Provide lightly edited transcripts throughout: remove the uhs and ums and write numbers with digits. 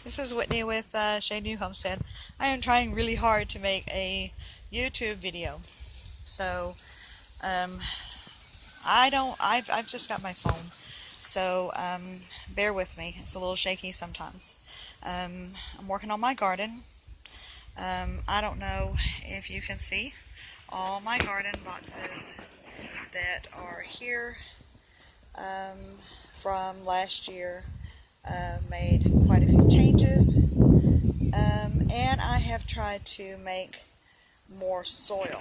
This is Whitney with Chez-Nous Homestead. I am trying really hard to make a YouTube video. So, I've just got my phone. So, bear with me. It's a little shaky sometimes. I'm working on my garden. I don't know if you can see all my garden boxes that are here from last year. Made quite a few changes, and I have tried to make more soil.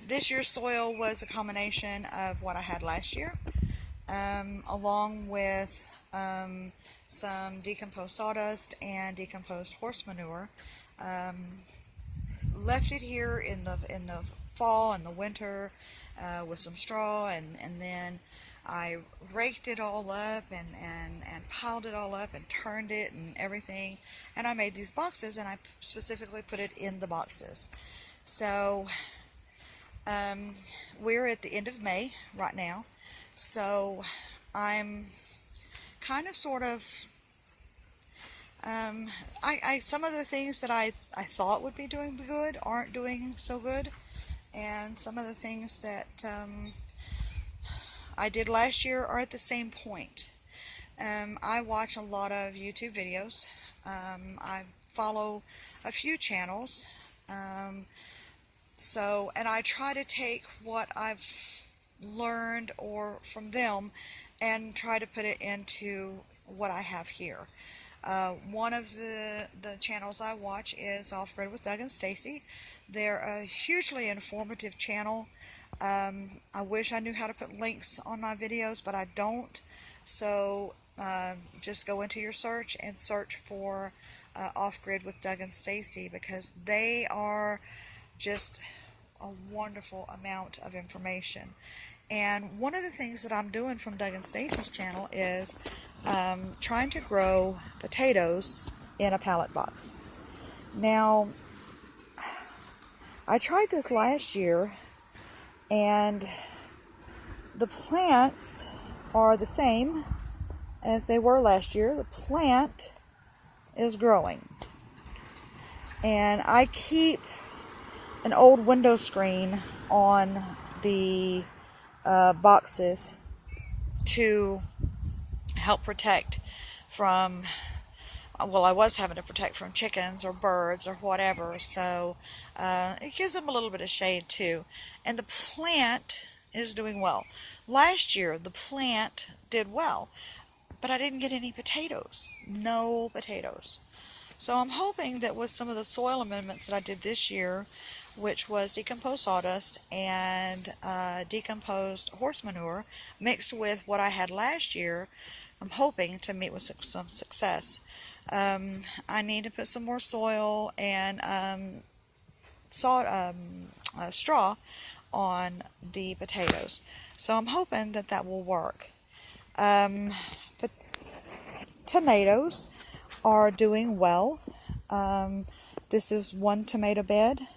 This year's soil was a combination of what I had last year, along with some decomposed sawdust and decomposed horse manure. Left it here in the fall and the winter with some straw, and then I raked it all up and piled it all up and turned it and everything, and I made these boxes, and I specifically put it in the boxes. So we're at the end of May right now, so I'm kind of sort of some of the things that I thought would be doing good aren't doing so good, and some of the things that I did last year are at the same point. I watch a lot of YouTube videos. I follow a few channels. And I try to take what I've learned or from them and try to put it into what I have here. One of the channels I watch is Off Grid with Doug and Stacy. They're a hugely informative channel. I wish I knew how to put links on my videos, but I don't. So just go into your search and search for Off Grid with Doug and Stacy, because they are just a wonderful amount of information. And one of the things that I'm doing from Doug and Stacy's channel is trying to grow potatoes in a pallet box. Now, I tried this last year, and the plants are the same as they were last year. The plant is growing. And I keep an old window screen on the boxes to help protect from, well, I was having to protect from chickens or birds or whatever, so it gives them a little bit of shade too. And the plant is doing well. Last year the plant did well, but I didn't get any potatoes. No potatoes. So I'm hoping that with some of the soil amendments that I did this year, which was decomposed sawdust and decomposed horse manure mixed with what I had last year, I'm hoping to meet with some success. I need to put some more soil and straw on the potatoes. So I'm hoping that that will work. But tomatoes are doing well. This is one tomato bed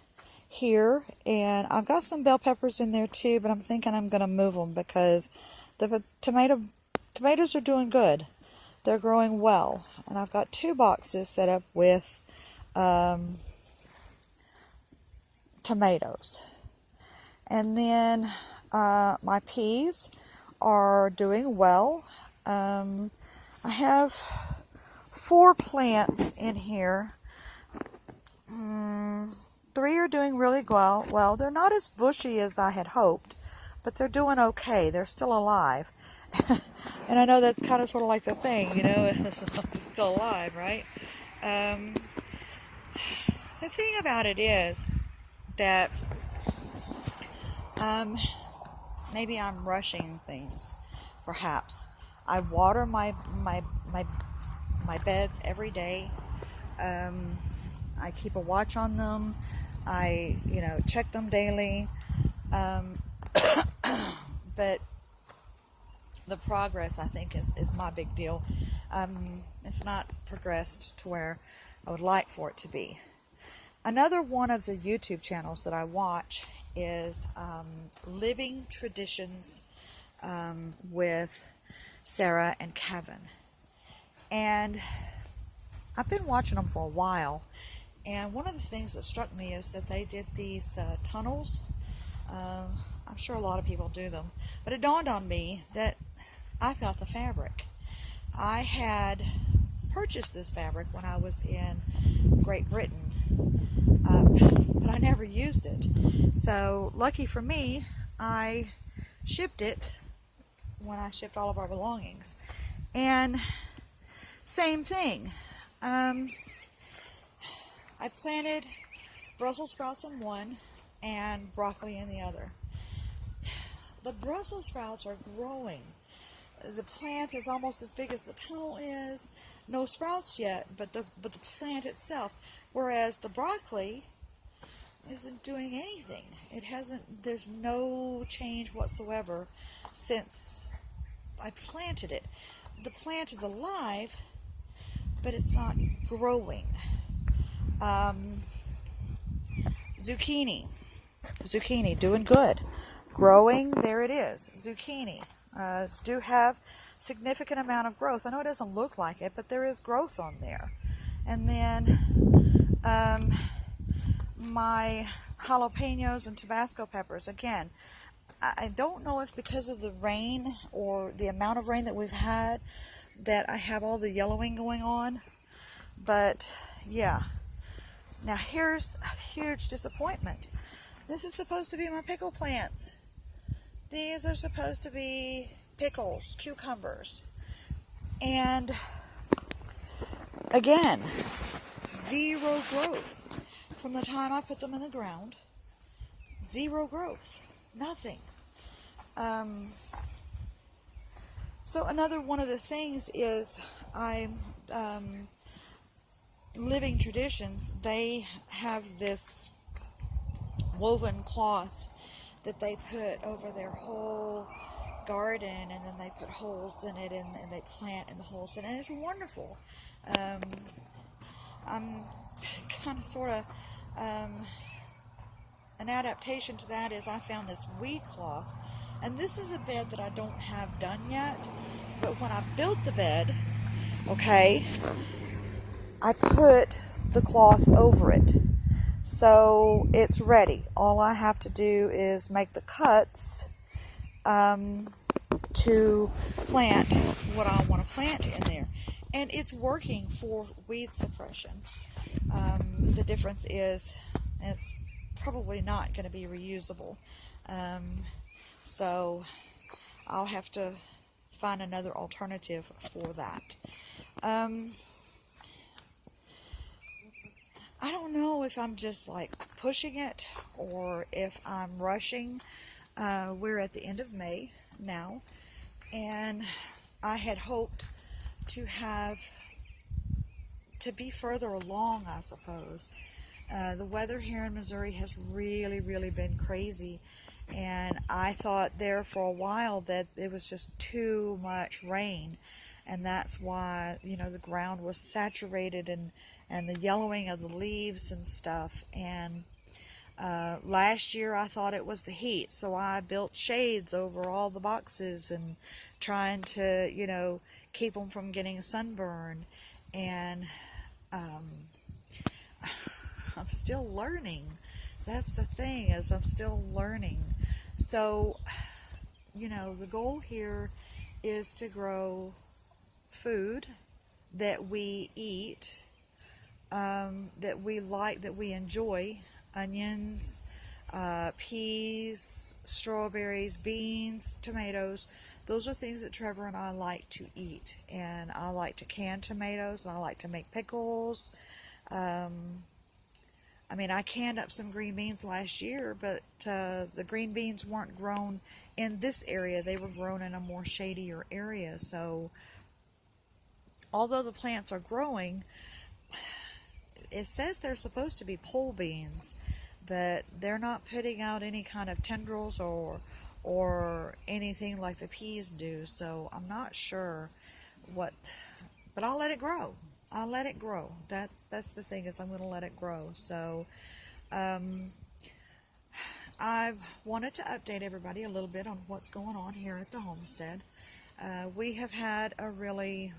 here, and I've got some bell peppers in there too, but I'm thinking I'm going to move them because the tomatoes are doing good. They're growing well, and I've got two boxes set up with tomatoes. And then my peas are doing well. I have 4 plants in here. 3 are doing really well. Well, they're not as bushy as I had hoped, but they're doing okay. They're still alive. And I know that's kind of sort of like the thing, you know, it's still alive, right? The thing about it is that maybe I'm rushing things, perhaps. I water my beds every day. I keep a watch on them. I, check them daily. But the progress, I think, is my big deal. It's not progressed to where I would like for it to be. Another one of the YouTube channels that I watch is Living Traditions with Sarah and Kevin. And I've been watching them for a while. And one of the things that struck me is that they did these tunnels. I'm sure a lot of people do them. But it dawned on me that I've got the fabric. I had purchased this fabric when I was in Great Britain, but I never used it. So lucky for me, I shipped it when I shipped all of our belongings. And same thing. I planted Brussels sprouts in one and broccoli in the other. The Brussels sprouts are growing. The plant is almost as big as the tunnel is. No sprouts yet, but the plant itself. Whereas the broccoli isn't doing anything. It hasn't. There's no change whatsoever since I planted it. The plant is alive, but it's not growing. Zucchini doing good, growing. There it is. Zucchini do have significant amount of growth. I know it doesn't look like it, but there is growth on there. And then my jalapenos and Tabasco peppers, again, I don't know if because of the rain or the amount of rain that we've had that I have all the yellowing going on, but yeah. Now here's a huge disappointment. This is supposed to be my pickle plants. These are supposed to be pickles, cucumbers. And again, zero growth. From the time I put them in the ground, zero growth. Nothing. So another one of the things is Living Traditions, they have this woven cloth that they put over their whole garden, and then they put holes in it, and they plant in the holes, and it's wonderful. I'm kind of sort of an adaptation to that is I found this weed cloth, and this is a bed that I don't have done yet, but when I built the bed, okay, I put the cloth over it, so it's ready. All I have to do is make the cuts to plant what I want to plant in there, and it's working for weed suppression. The difference is it's probably not going to be reusable, so I'll have to find another alternative for that. I don't know if I'm just like pushing it or if I'm rushing. We're at the end of May now, and I had hoped to be further along, I suppose. The weather here in Missouri has really been crazy, and I thought there for a while that it was just too much rain, and that's why, you know, the ground was saturated and the yellowing of the leaves and stuff. And last year I thought it was the heat, so I built shades over all the boxes and trying to, you know, keep them from getting a sunburn. And I'm still learning. That's the thing, is I'm still learning. So, you know, the goal here is to grow food that we eat, that we like, that we enjoy. Onions, peas, strawberries, beans, tomatoes. Those are things that Trevor and I like to eat. And I like to can tomatoes, and I like to make pickles. I mean, I canned up some green beans last year, but the green beans weren't grown in this area. They were grown in a more shadier area. So although the plants are growing, it says they're supposed to be pole beans, but they're not putting out any kind of tendrils or anything like the peas do. So I'm not sure what, but I'll let it grow. I'll let it grow. That's the thing, is I'm going to let it grow. So I wanted to update everybody a little bit on what's going on here at the homestead. We have had a really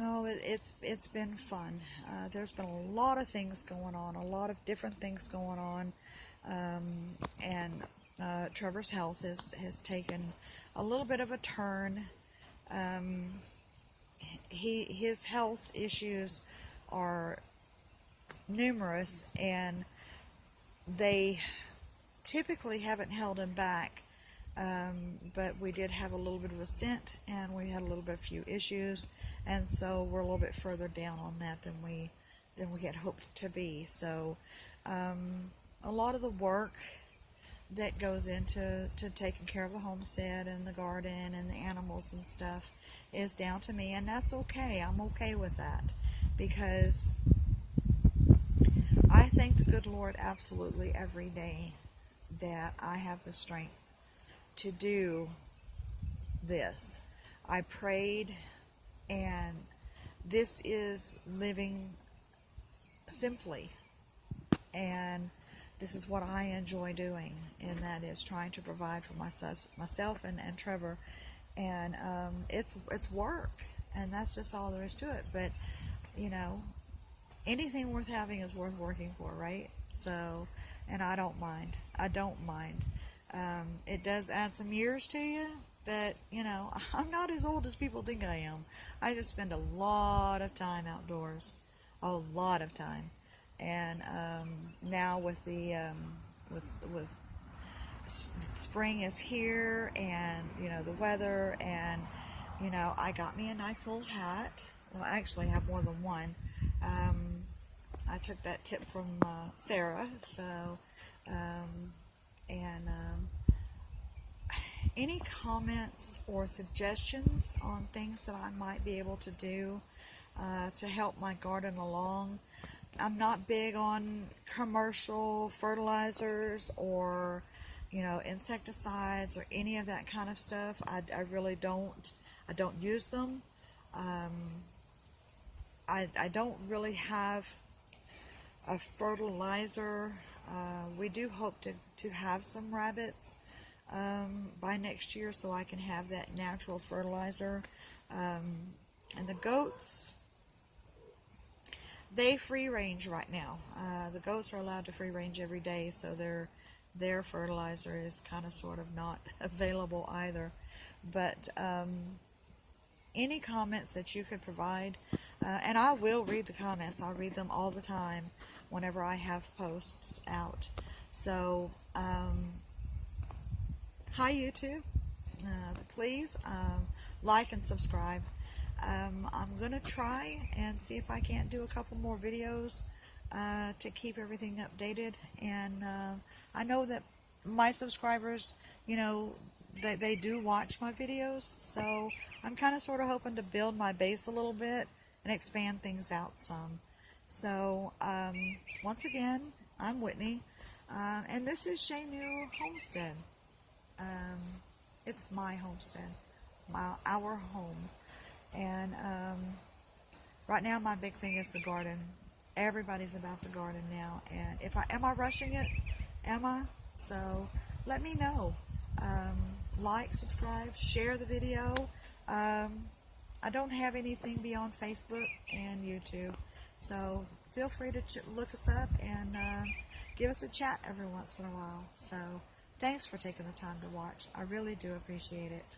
Oh, it's been fun. There's been a lot of things going on, a lot of different things going on, and Trevor's health has taken a little bit of a turn. His health issues are numerous, and they typically haven't held him back. But we did have a little bit of a stint, and we had a few issues, and so we're a little bit further down on that than we had hoped to be. So a lot of the work that goes into taking care of the homestead and the garden and the animals and stuff is down to me, and that's okay. I'm okay with that, because I thank the good Lord absolutely every day that I have the strength to do this. I prayed, and this is living simply, and this is what I enjoy doing, and that is trying to provide for myself and Trevor. And it's work, and that's just all there is to it. But you know, anything worth having is worth working for, right? So, and I don't mind. It does add some years to you, but you know, I'm not as old as people think I am. I just spend a lot of time outdoors, a lot of time, and now with the with spring is here, and you know, the weather, and you know, I got me a nice little hat. Well, I actually have more than one. I took that tip from Sarah. So, any comments or suggestions on things that I might be able to do to help my garden along? I'm not big on commercial fertilizers or, you know, insecticides or any of that kind of stuff. I really don't. I don't use them. I don't really have a fertilizer. We do hope to have some rabbits by next year, so I can have that natural fertilizer. And the goats, they free range right now. The goats are allowed to free range every day, so their fertilizer is kind of sort of not available either. But any comments that you could provide, and I will read the comments. I'll read them all the time whenever I have posts out. So hi YouTube, please like and subscribe. I'm gonna try and see if I can't do a couple more videos to keep everything updated. And I know that my subscribers, you know, they do watch my videos, so I'm kind of sort of hoping to build my base a little bit and expand things out some. So once again, I'm Whitney, and this is Chez-Nous Homestead. It's my homestead, our home. And right now my big thing is the garden. Everybody's about the garden now, and am I rushing it? Am I? So let me know. Like, subscribe, share the video. I don't have anything beyond Facebook and YouTube, so feel free to look us up and give us a chat every once in a while. So thanks for taking the time to watch. I really do appreciate it.